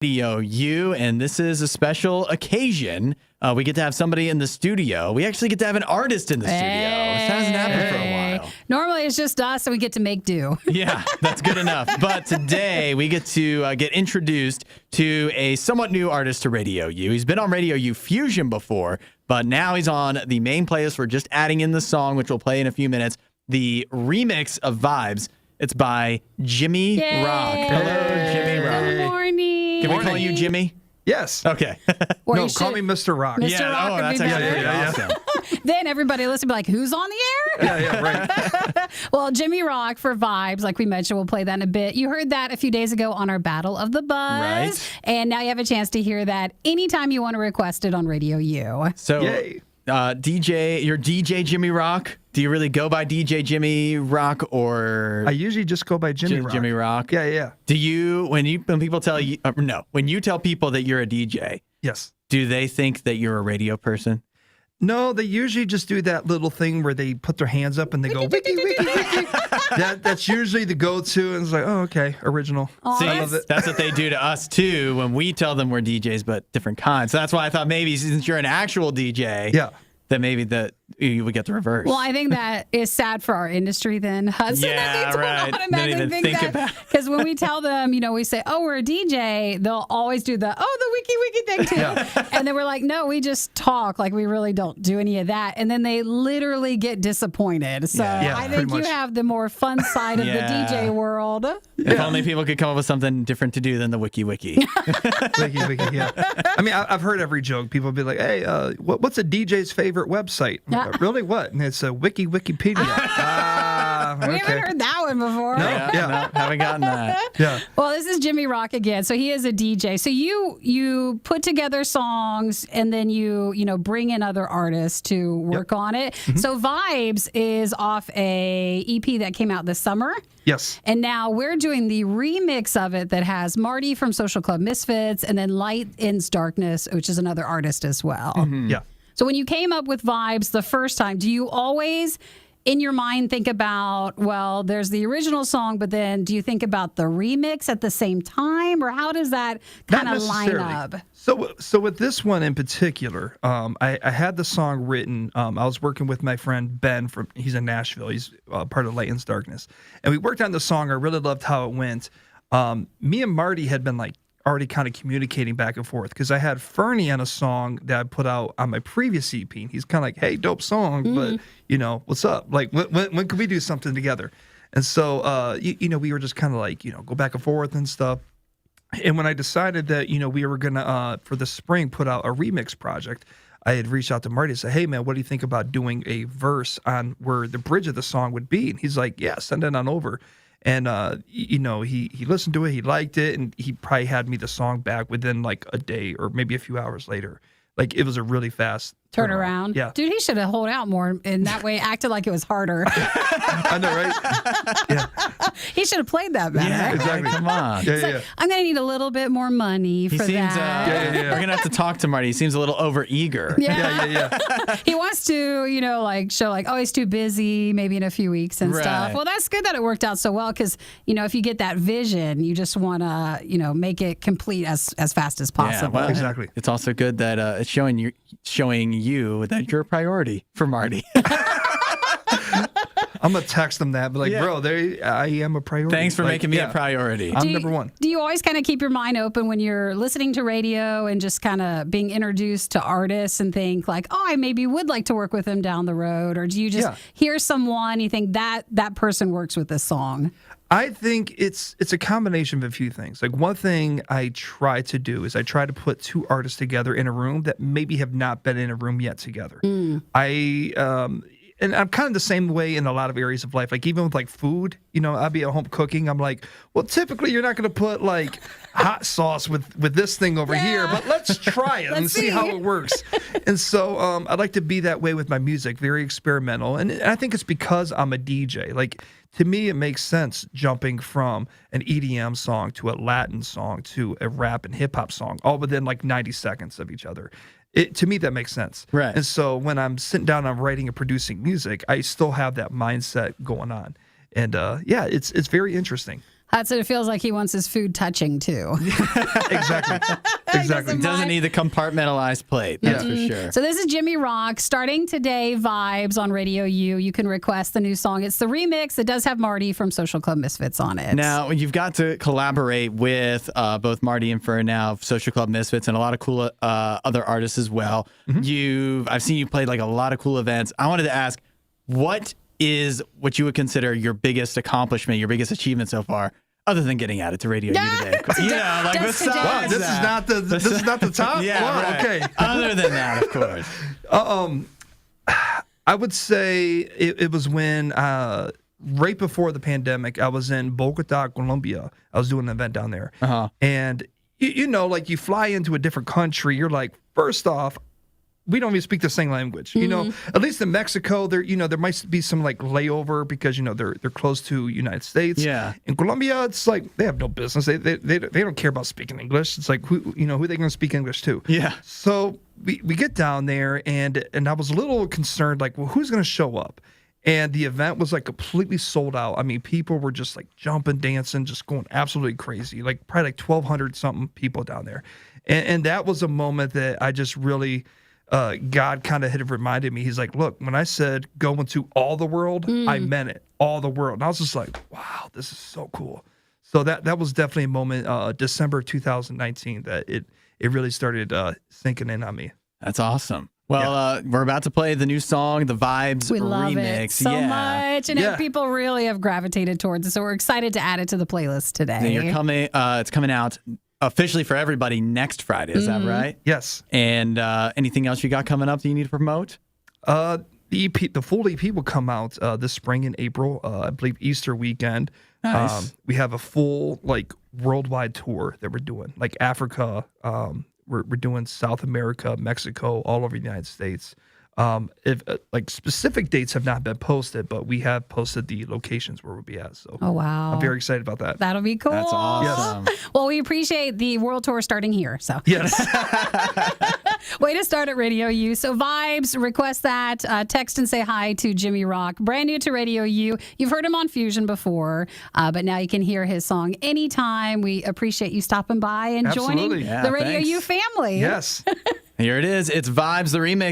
RadioU, and this is a special occasion. We get to have somebody in the studio. We actually get to have an artist in the studio. This hasn't happened for a while. Normally it's just us, and we get to make do. Yeah, that's good enough. But today we get to get introduced to a somewhat new artist to RadioU. He's been on RadioU Fusion before, but now he's on the main playlist. We're just adding in the song, which we'll play in a few minutes. The remix of Vibes. It's by Jimmy Rock. Hello, Jimmy Rock. Good morning. Can we call you Jimmy? Yes. Okay. No, call me Mr. Rock. Mr. Rock would that's be actually better. awesome. Then everybody listen be like, who's on the air? Yeah, right. Well, Jimmy Rock for Vibes, like we mentioned, we'll play that in a bit. You heard that a few days ago on our Battle of the Buzz. Right. And now you have a chance to hear that anytime you want to request it on Radio U. So, Yay. you're DJ Jimmy Rock. Do you really go by DJ Jimmy Rock or I usually just go by Jimmy Rock. Jimmy Rock? Yeah. Do you when people tell you when you tell people that you're a DJ, Yes. do they think that you're a radio person? No, they usually just do that little thing where they put their hands up and they go, wiki, wiki, wiki. That's usually the go-to. And it's like, oh, okay, original. See, I love it. that's what they do to us, too, when we tell them we're DJs, but different kinds. So that's why I thought maybe since you're an actual DJ, Yeah. that maybe that you would get the reverse. Well, I think that is sad for our industry then, Hudson. Yeah, that they don't right. automatically Don't even think about it. Because when we tell them, we say, oh, we're a DJ, they'll always do the wiki thing too. Yeah. And then we're like, no, we just talk. Like, we really don't do any of that. And then they literally get disappointed. So Yeah, I think pretty you much. have the more fun side of the DJ world. If only people could come up with something different to do than the wiki. Wiki, yeah. I mean, I've heard every joke. People be like, hey, what's a DJ's favorite website? I'm like, really, what? And it's a Wikipedia. We haven't heard that one before. No. No, haven't gotten that. Yeah. Well, this is Jimmy Rock again. So he is a DJ. So you put together songs and then you bring in other artists to work on it. So Vibes is off a EP that came out this summer. Yes. And now we're doing the remix of it that has Marty from Social Club Misfits and then Light Ends Darkness, which is another artist as well. Yeah. So when you came up with Vibes the first time, do you always in your mind think about, well, there's the original song, but then do you think about the remix at the same time? Or how does that kind of line up? So with this one in particular, I had the song written. I was working with my friend Ben he's in Nashville. He's part of Light Ends Darkness. And we worked on the song. I really loved how it went. Me and Marty had been already kind of communicating back and forth because I had Fernie on a song that I put out on my previous EP. And he's kind of like, hey, dope song, but what's up? Like, when can we do something together? And so, we were just kind of go back and forth and stuff. And when I decided that, we were going to, for the spring, put out a remix project, I had reached out to Marty and said, hey, man, what do you think about doing a verse on where the bridge of the song would be? And he's like, yeah, send it on over. And, he listened to it, he liked it, and he probably had me the song back within a day or maybe a few hours later. It was a really fast turnaround. Yeah. Dude, he should have held out more and that way acted like it was harder. I know, right? Yeah. He should have played that better. Yeah, exactly. Come on. Yeah. I'm going to need a little bit more money for He seems, that. we're going to have to talk to Marty. He seems a little over-eager. Yeah. He wants to, show oh, he's too busy, maybe in a few weeks and Right. stuff. Well, that's good that it worked out so well because, if you get that vision, you just want to, make it complete as fast as possible. Yeah, well, Exactly. It's also good that it's showing you that you're a priority for Marty. I'm going to text him that, but bro, I am a priority. Thanks for making me a priority. I'm number one. Do you always kind of keep your mind open when you're listening to radio and just kind of being introduced to artists and think oh, I maybe would like to work with them down the road? Or do you just hear someone, you think that person works with this song? I think it's a combination of a few things. One thing I try to do is I try to put two artists together in a room that maybe have not been in a room yet together. And I'm kind of the same way in a lot of areas of life. Even with food, I'll be at home cooking. I'm like, well, typically you're not going to put hot sauce with this thing over here, but let's try it and see how it works. And so I like to be that way with my music, very experimental. And I think it's because I'm a DJ. To me, it makes sense jumping from an EDM song to a Latin song to a rap and hip hop song, all within 90 seconds of each other. To me, that makes sense. Right. And so when I'm sitting down, I'm writing and producing music, I still have that mindset going on. And it's very interesting. Hudson, it feels like he wants his food touching too. Exactly. Exactly. Doesn't need the compartmentalized plate. That's for sure. So this is Jimmy Rock starting today. Vibes on Radio U. You can request the new song. It's the remix. It does have Marty from Social Club Misfits on it. Now you've got to collaborate with both Marty and Fern now, Social Club Misfits, and a lot of cool other artists as well. I've seen you play like a lot of cool events. I wanted to ask, what is what you would consider your biggest accomplishment, your biggest achievement so far, other than getting added to Radio U today? Yeah, like Just besides Wow, this that. is not the top. Yeah, Wow, right. okay. Other than that, of course. I would say it was when right before the pandemic, I was in Bogota, Colombia. I was doing an event down there, and you know, like you fly into a different country, you're like, first off, we don't even speak the same language. You know, at least in Mexico, there might be some like layover because they're close to United States. Yeah. In Colombia, it's like they have no business. They don't care about speaking English. It's like who are they going to speak English to? Yeah. So we get down there and I was a little concerned, like, well, who's going to show up? And the event was like completely sold out. I mean, people were just like jumping, dancing, just going absolutely crazy. Like probably like 1,200 something people down there, and that was a moment that I just really. God kind of had reminded me. He's like, look, when I said go into all the world, I meant it, all the world. And I was just like, wow, this is so cool. So that was definitely a moment, December 2019, that it really started sinking in on me. That's awesome. Well, we're about to play the new song, the Vibes We love remix. it so much, and people really have gravitated towards it. So we're excited to add it to the playlist today. And you're coming. It's coming out officially for everybody next Friday. Is that right? Yes. And anything else you got coming up that you need to promote? The EP, the full EP will come out this spring in April. I believe Easter weekend. Nice. We have a full like worldwide tour that we're doing, like Africa. We're doing South America, Mexico, all over the United States. If like specific dates have not been posted, but we have posted the locations where we'll be at. So Oh, wow. I'm very excited about that. That'll be cool. That's awesome. Well, we appreciate the world tour starting here. So Yes. way to start at Radio U. So Vibes, request that. Text and say hi to Jimmy Rock. Brand new to Radio U. You've heard him on Fusion before, but now you can hear his song anytime. We appreciate you stopping by and Absolutely. joining Yeah, the Radio thanks. U family. Yes. Here it is. It's Vibes, the remix.